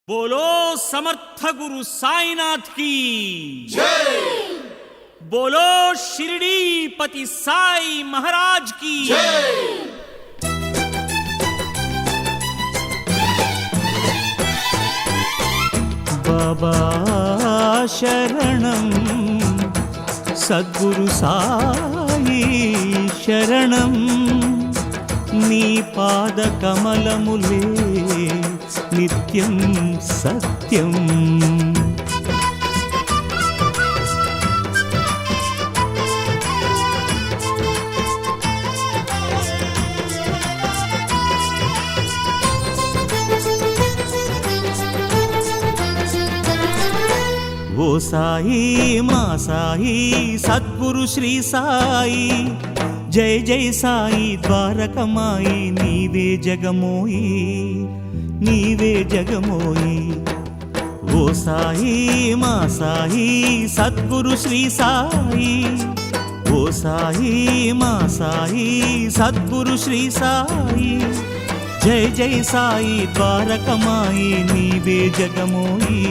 बोलो समर्थ गुरु साईनाथ की जय। बोलो शिरडी पति साई महाराज की जय। बाबा शरणं सद्गुरु साई शरणं नी पाद कमलमुले नित्यं सत्यं ओ साई मा साई सद्गुरु श्री साई जय जय साई द्वारकमाई नीवे जगमोई नीवे जगमोई। ओ साई मा साई सद्गुरु श्री साई ओ साई मा साई सद्गुरु श्री साई जय जय साई द्वारकमाई नीवे जगमोई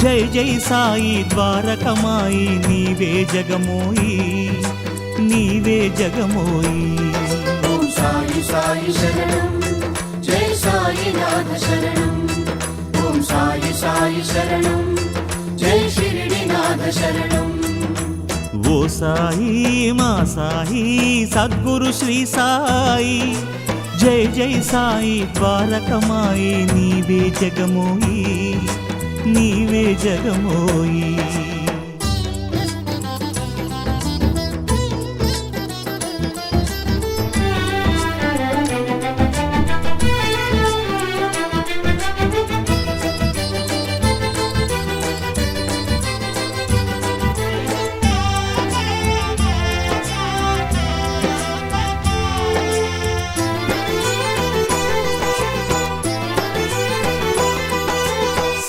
जय जय साई द्वारकमाई नीवे जगमोई नीवे जगमोई। ओम साई साई शरणं जय साई नाथ शरणं ओम साई साई शरणं जय शिरडी नाथ शरणं। वो साई मा साई सद्गुरु श्री साई जय जय साई द्वारकमाई नीवे जगमोई नीवे जगमोई।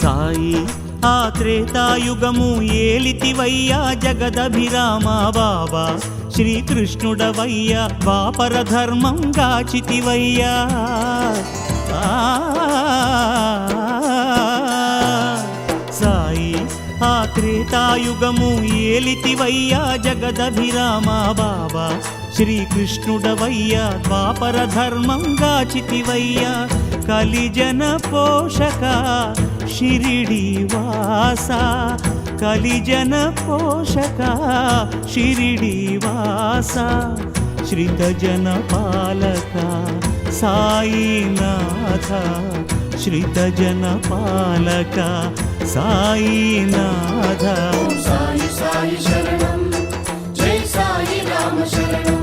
సాయి ఆ త్రేతాయుగము ఏలితివయ్యా జగదభిరామ బాబా శ్రీకృష్ణుడవయ్యా ద్వాపర ధర్మం గాచితివయ్యా సాయి ఆ త్రేతాయుగము ఏలితివయ్యా జగదభిరామ బాబా శ్రీకృష్ణుడవయ్యా ద్వాపర ధర్మం గాచితివయ్యా కలిజన పోషక शिरिडी वासा कलिजन पोषक शिरिडी वासा श्रितजन पालक साईनाथ श्रितजन पालक साईनाथ। ओम साई साई शरणं जय साई राम शरणं